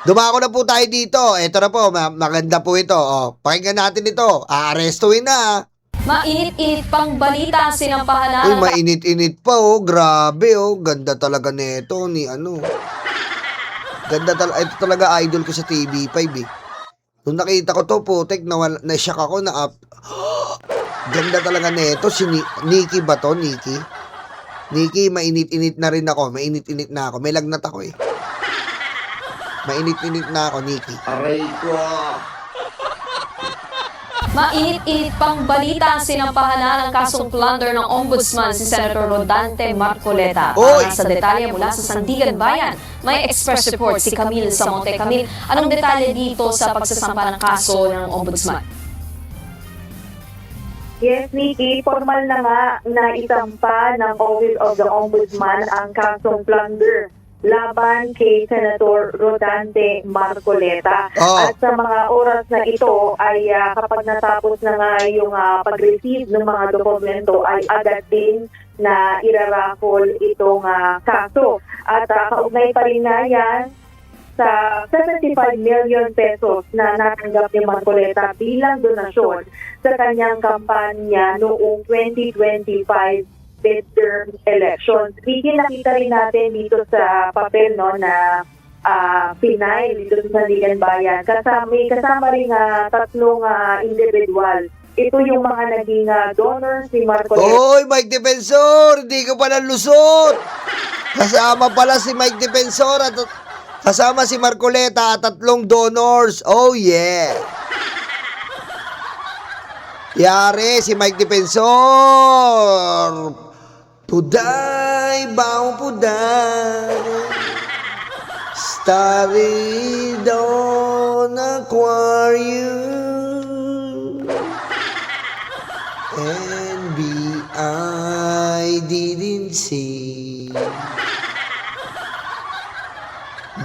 Dumako na po tayo dito. Ito na po, maganda po ito. Oh, pakinggan natin ito. Aarestuin na. Mainit-init pang balita sinampahan na Uy, mainit-init pa oh. Grabe oh. Ganda talaga nito ni ano. Ganda talaga. Ito talaga idol ko sa TV5 eh. Nung nakita ko to, putek, na-shock ako na up. Ganda talaga nito. Si Nikki ba to? Nikki? Nikki, mainit-init na rin ako. Mainit-init na ako. May lagnat ako eh. Mainit-init na ako, Nikki. Aray ko. Mainit-init pang balita sinampahan na ng kasong plunder ng Ombudsman si Senator Rodante Marcoleta. Oy! Para sa detalye mula sa Sandigan Bayan, may express report si Camille Samonte. Camille, anong detalye dito sa pagsasampa ng kaso ng Ombudsman? Yes, Nikki, formal na nga na isampa ng Office of the Ombudsman ang kasong plunder laban kay Senator Rodante Marcoleta. Oh. At sa mga oras na ito ay kapag natapos na nga yung pag-receive ng mga dokumento ay agad din na iraraffle itong kaso. At kaugnay pa rin nga yan sa 75 million pesos na natanggap ni Marcoleta bilang donasyon sa kanyang kampanya noong 2025 midterm elections. Bigyan nakita rin natin dito sa papel no na Pinay dito sa Sandigan Bayan. Kasama rin tatlong individual. Ito yung mga naging donors ni Marcoleta. Oy, Mike Defensor! Hindi ko pala lusot! Kasama pala si Mike Defensor at kasama si Marcoleta at tatlong donors. Oh, yeah! Yari, si Mike Defensor! Puday, bao puday, starry dawn aquarium, and I didn't see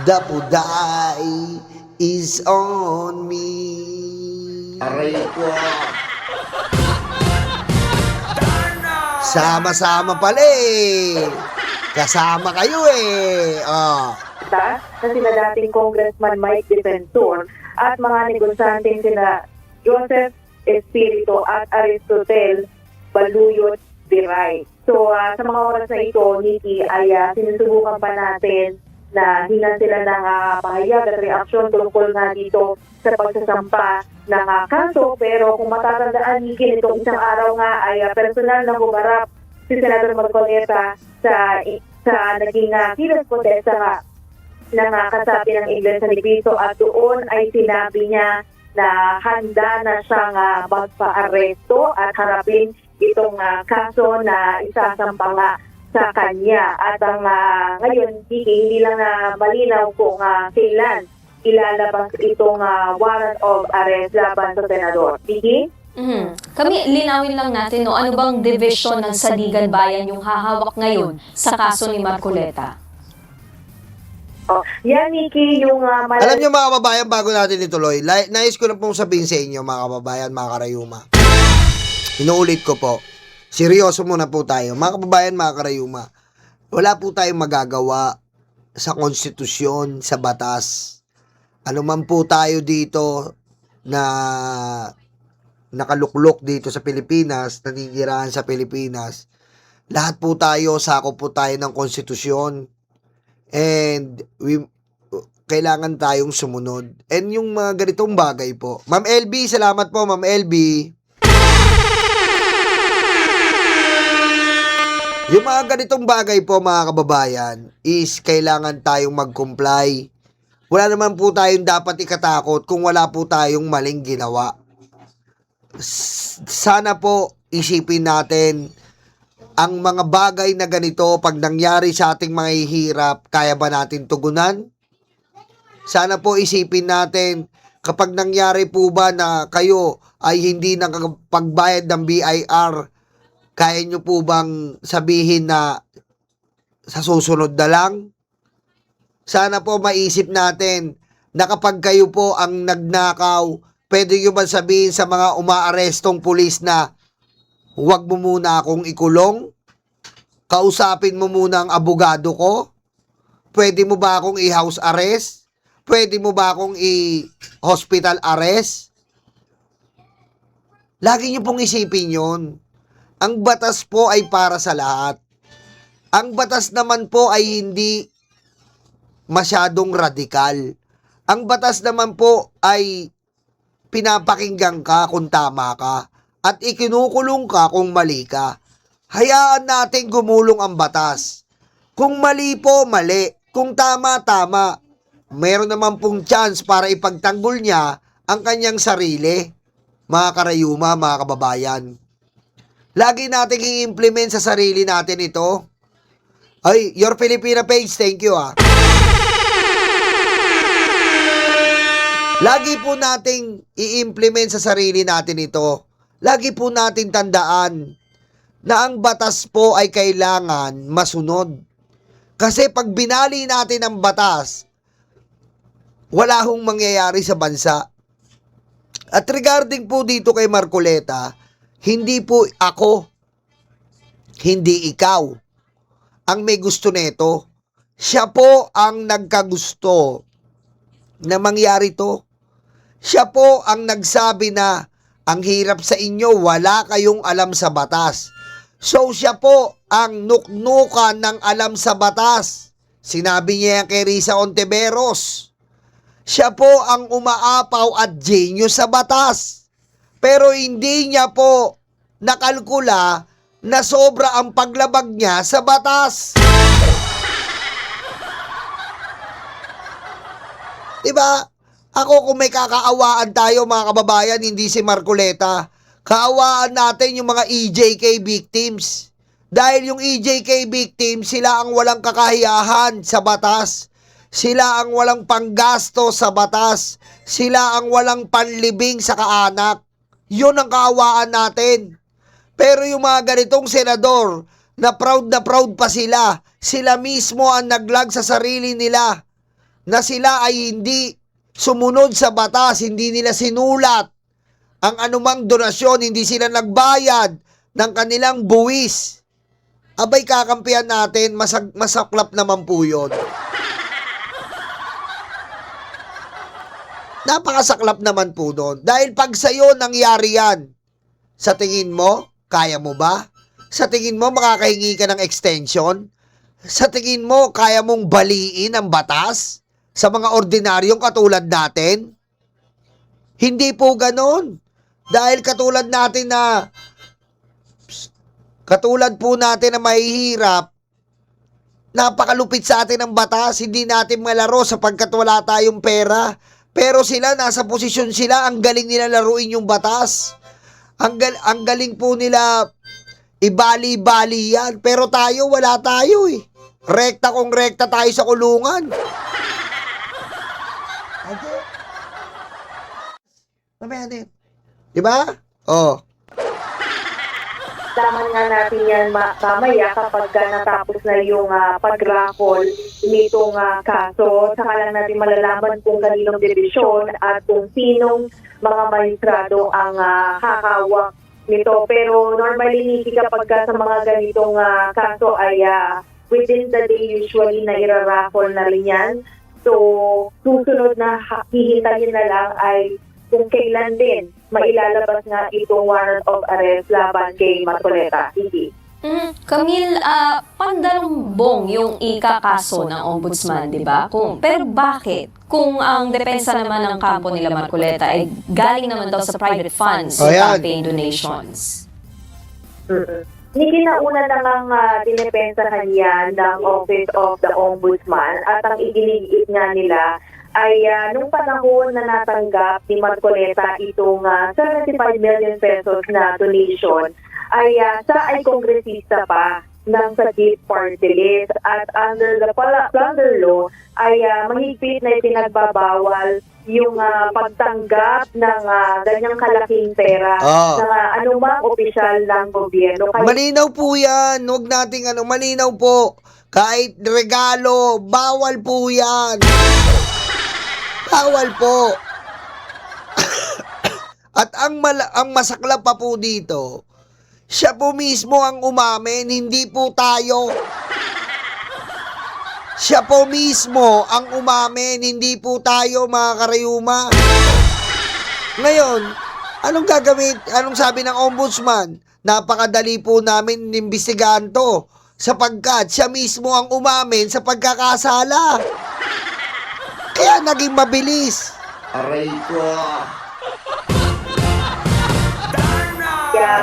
the puday is on me. Aray ko. Sama-sama pala eh. Kasama kayo eh. Oh. na sila dating Congressman Mike Defensor at mga negosyanteng sila Joseph Espiritu at Aristotel Baluyot Diray. So sa mga oras na ito, Nikki, ay sinusubukan pa natin na hingan sila ng pahayag at reaksyon tungkol nga dito sa pagsasampa ng kaso. Pero kung matatandaan, Nikki, nitong isang araw nga ay personal na humarap si Senator Marcoleta sa naging kilos protesta nga ng kasapi ng Iglesia ni Cristo at doon ay sinabi niya na handa na siyang magpa-aresto at harapin itong kaso na isasampa nga sa kanya. At ang ngayon, hindi lang malinaw kung kailan ilalabas itong warrant of arrest laban sa senador. Sige? Kami, linawin lang natin, no, ano bang division ng Sandigan Bayan yung hahawak ngayon sa kaso ni Marcoleta? Yan, Nikki, yung Alam nyo mga kababayan, bago natin ituloy, nais ko na pong sabihin sa inyo mga kababayan, mga karayuma. Inuulit ko po, seryoso muna po tayo. Mga kababayan, mga karayuma, wala po tayong magagawa sa konstitusyon, sa batas. Ano man po tayo dito na nakaluklok dito sa Pilipinas, naninirahan sa Pilipinas, lahat po tayo, sakop po tayo ng konstitusyon. And kailangan tayong sumunod. And yung mga ganitong bagay po. Ma'am LB, salamat po, Ma'am LB. Yung mga ganitong bagay po, mga kababayan, is kailangan tayong mag-comply. Wala naman po tayong dapat ikatakot kung wala po tayong maling ginawa. Sana po isipin natin ang mga bagay na ganito pag nangyari sa ating mga hihirap, kaya ba natin tugunan? Sana po isipin natin kapag nangyari po ba na kayo ay hindi nakapagbayad ng BIR, kaya nyo po bang sabihin na sa susunod na lang? Sana po maisip natin na kapag kayo po ang nagnakaw, pwede nyo ba sabihin sa mga umaarestong pulis na huwag mo muna akong ikulong? Kausapin mo muna ang abogado ko? Pwede mo ba akong i-house arrest? Pwede mo ba akong i-hospital arrest? Lagi niyo pong isipin yun. Ang batas po ay para sa lahat. Ang batas naman po ay hindi masyadong radikal. Ang batas naman po ay pinapakinggan ka kung tama ka at ikinukulong ka kung mali ka. Hayaan natin gumulong ang batas. Kung mali po, mali. Kung tama, tama. Meron naman pong chance para ipagtanggol niya ang kanyang sarili. Mga karayuma, mga kababayan. Lagi natin i-implement sa sarili natin ito. Ay, Your Filipina page, thank you Lagi po nating i-implement sa sarili natin ito. Lagi po natin tandaan na ang batas po ay kailangan masunod. Kasi pag binali natin ang batas, wala hong mangyayari sa bansa. At regarding po dito kay Marcoleta, hindi po ako, hindi ikaw, ang may gusto nito. Siya po ang nagkagusto na mangyari to. Siya po ang nagsabi na ang hirap sa inyo, wala kayong alam sa batas. So siya po ang nuknukan ng alam sa batas. Sinabi niya kay Risa Ontiveros. Siya po ang umaapaw at genius sa batas. Pero hindi niya po nakalkula na sobra ang paglabag niya sa batas. Diba? Ako kung may kakaawaan tayo mga kababayan, hindi si Marcoleta. Kaawaan natin yung mga EJK victims. Dahil yung EJK victims, sila ang walang kakahiyahan sa batas. Sila ang walang panggasto sa batas. Sila ang walang panlibing sa kaanak. Yun ang kaawaan natin. Pero yung mga ganitong senador, na proud pa sila. Sila mismo ang naglag sa sarili nila. Na sila ay hindi sumunod sa batas, hindi nila sinulat ang anumang donasyon, hindi sila nagbayad ng kanilang buwis. Abay, kakampihan natin, masaklap naman po yun. Napakasaklap naman po doon. Dahil pag sa'yo nangyari yan, sa tingin mo, kaya mo ba? Sa tingin mo, makakahingi ka ng extension? Sa tingin mo, kaya mong baliin ang batas? Sa mga ordinaryong katulad natin? Hindi po ganon. Dahil katulad po natin na mahihirap, napakalupit sa atin ang batas, hindi natin malaro sapagkat wala tayong pera. Pero sila, nasa posisyon sila, ang galing nila laruin yung batas. Ang galing po nila ibali-bali yan. Pero tayo, wala tayo eh. Rekta kung rekta tayo sa kulungan. Okay. Mamaya din. Diba? Oh. Laman nga natin yan mamaya kapag natapos na yung pag-raffle nitong kaso. Saka lang natin malalaman kung kaninong division at kung sinong mga magistrado ang hahawak nito. Pero normally kapag sa mga ganitong kaso ay within the day usually na ira-raffle na rin yan. So, susunod na hihintayin na lang ay kung kailan din mailalabas nga itong warrant of arrest laban kay Marcoleta. Hindi. Camille, pandalumbong yung ikakaso ng ombudsman, di ba? Pero bakit? Kung ang depensa naman ng kampo nila Marcoleta ay galing naman daw sa private funds o campaign donations. Nikinauna namang dinepensa kanya ng Office of the Ombudsman at ang iginigit nga nila ay nung panahon na natanggap ni Marcoleta itong 75 million pesos na donation ay siya ay kongresista pa ng Sagip Party List at under the plunder law ay mahigpit na ipinagbabawal yung pagtanggap ng ganyang kalaking pera ng anumang opisyal ng gobyerno. Malinaw po yan. Huwag nating malinaw po. Kahit regalo, bawal po yan. Bawal po. At ang masaklap pa po dito, siya po mismo ang umamin, hindi po tayo. Siya po mismo ang umamin, hindi po tayo mga karayuma. Ngayon, anong gagawin? Anong sabi ng ombudsman? Napakadali po namin inimbestigahan to sapagkat siya mismo ang umamin sa pagkakasala. Kaya naging mabilis. Aray ko. Kaya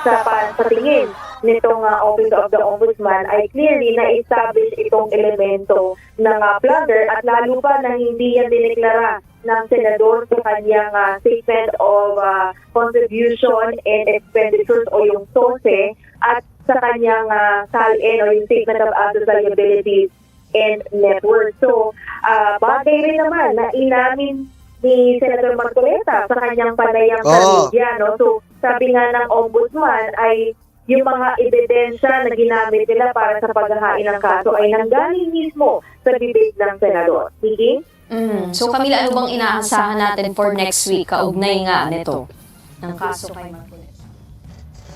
sa tingin nitong Office of the Ombudsman ay clearly na-establish itong elemento ng plunder at lalo pa na hindi yan dineklara ng senador sa kanyang statement of contribution and expenditures o yung SOSE at sa kanyang SALN o yung statement of assets, liabilities and net worth. So, bagay rin naman na inamin ni Senator Marcoleta sa kanyang panayang sa media, no? So, sabi nga ng ombudsman ay yung mga ebidensya na ginamit nila para sa paghahain ng kaso ay nanggaling mismo sa bibig ng senador. Sige? So Camila, ano bang inaasahan natin for next week kaugnay nga nito ng kaso kay Marcoleta?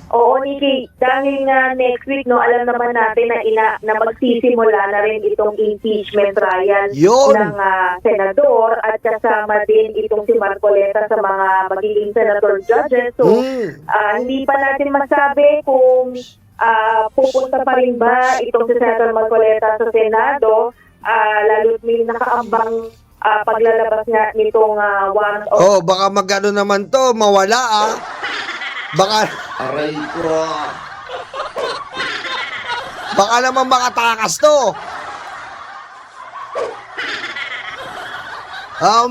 Oo, Nikki, dahil nga next week, no, alam naman natin na magsisimula na rin itong impeachment trial Yun. ng senador at kasama din itong si Marcoleta sa mga magiging senator judges. So, hindi pa natin masabi kung pupunta pa rin ba itong si Senator Marcoleta sa Senado, lalo't may nakaambang paglalabas nga nitong warrant of Baka magano naman to, mawala Baka Aray ko. naman makatakas to.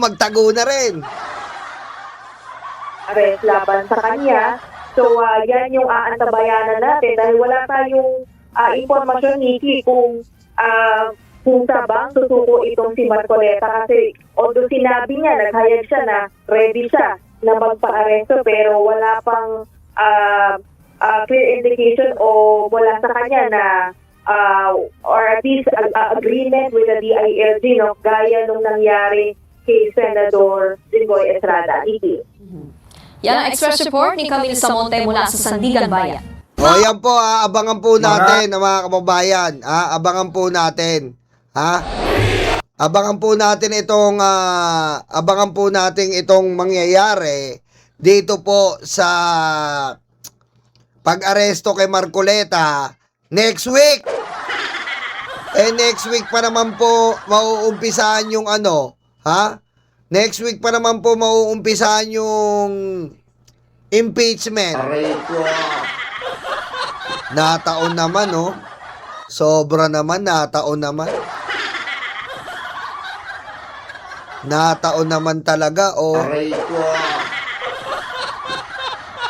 Magtago na rin. arrest laban sa kanya. So, yan yung aantabayanan natin dahil wala tayong impormasyon, Nikki, kung sa bang susuko itong si Marcoleta kasi although sinabi niya, naghayag siya na ready siya na magpa-aresto pero wala pang clear indication o wala sa kanya na or at least agreement with the DILG, no, gaya nung nangyari kay Senador Jinggoy Estrada. Iki. Yan ang express report ni Camille Samonte mula sa Sandigan Bayan. Yan po, abangan po natin, mga kababayan. Abangan po natin. Abangan po natin itong mangyayari dito po sa pag-aresto kay Marcoleta next week. Next week pa naman po mauumpisahan yung Next week pa naman po mauumpisahan yung impeachment. Aray ko. Nataon naman, Sobra naman, nataon naman. Nataon naman talaga, Aray ko.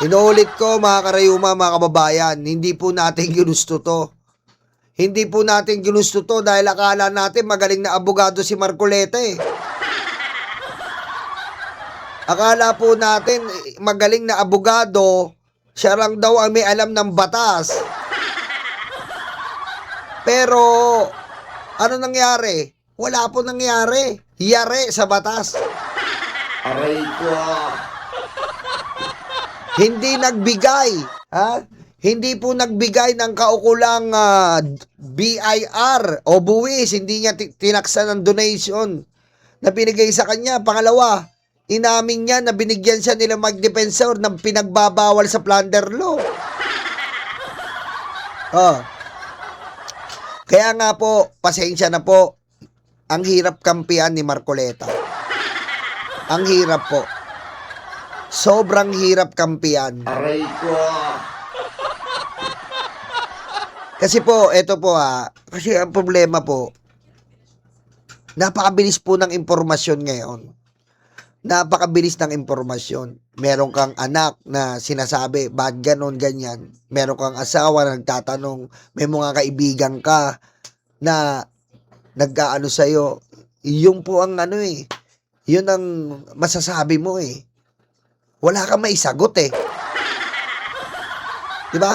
Inuulit ko, mga karayuma, mga kababayan, hindi po natin ginusto to. Hindi po natin ginusto to dahil akala natin magaling na abogado si Marcoleta Akala po natin magaling na abogado, siya lang daw ang may alam ng batas. Pero, ano nangyari? Wala po nangyari. Yari sa batas. Aray ko. Hindi nagbigay. Hindi po nagbigay ng kaukulang BIR o buwis. Hindi niya tinaksa ng donation na binigay sa kanya. Pangalawa, inamin niya na binigyan siya nila magdefensor ng pinagbabawal sa plunder law. Kaya nga po, pasensya na po. Ang hirap kampihan ni Marcoleta. Ang hirap po. Sobrang hirap kampihan. Aray ko. Kasi po, eto po kasi ang problema po, napakabilis po ng impormasyon ngayon. Napakabilis ng impormasyon. Meron kang anak na sinasabi, bakit ganon, ganyan. Meron kang asawa na nagtatanong, may mga kaibigan ka na nagkaano sa'yo. Yun po ang yun ang masasabi mo Wala kang maisagot Diba?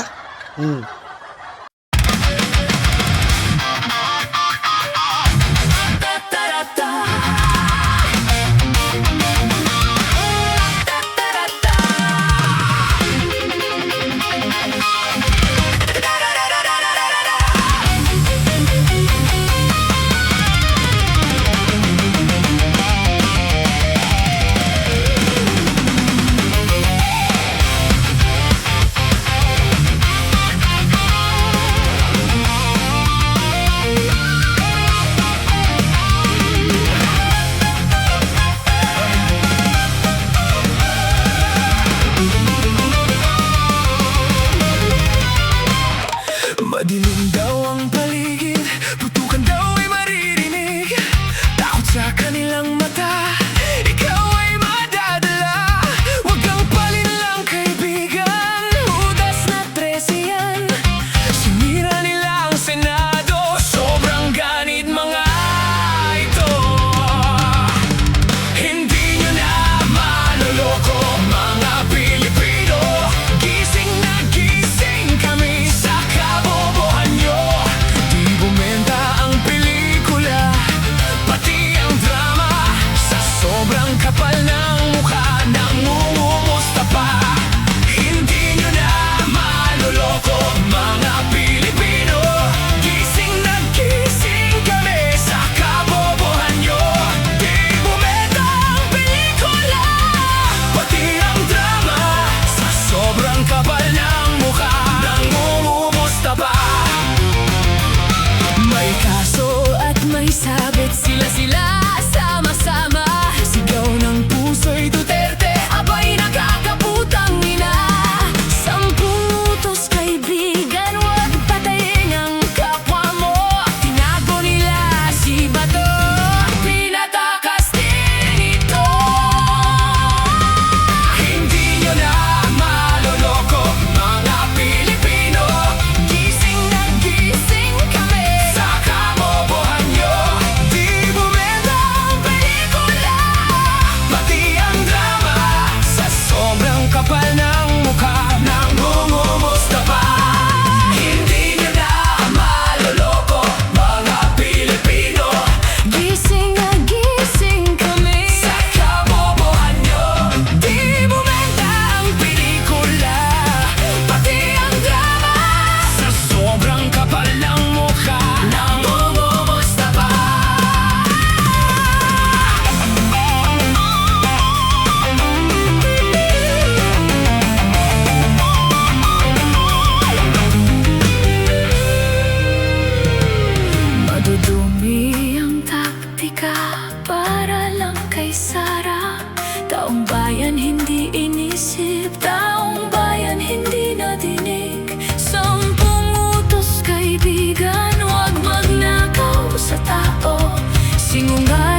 kapal ng mukha, nangungumusta pa. Hindi nyo na maloloko, mga Pilipino. Gising na gising kami sa kabobohan nyo. Di bumenta ang pelikula, pati ang drama. Sa sobrang kapal ng mukha, nangungumusta pa. May kaso at may sabit, sila-sila sama-sama. Sigaw ng puso'y Duterte, abay nakakaputang ina. 10 utos kaibigan, huwag patayin ang kapwa mo. Tinago nila si Bato, pinatakas din ito. Hindi nyo na maloloko, mga Pilipino. Gising na gising kami sa kabobohan nyo. Di bumenta ang pelikula, pati ang drama. Sa sobrang kapal ng mukha, nangungumusta pa. Hindi nyo na maloloko, mga Pilipino. Gising na gising kami sa kabobohan nyo. Di bumenta ang pelikula, pati ang drama. Sa sobrang kapal ng mukha, nangungumusta pa. Madudumi ang taktika para lang kay Sara. Taong bayan hindi inisip, taong bayan hindi nadinig. 10 utos kaibigan, huwag magnakaw sa tao. Singungaling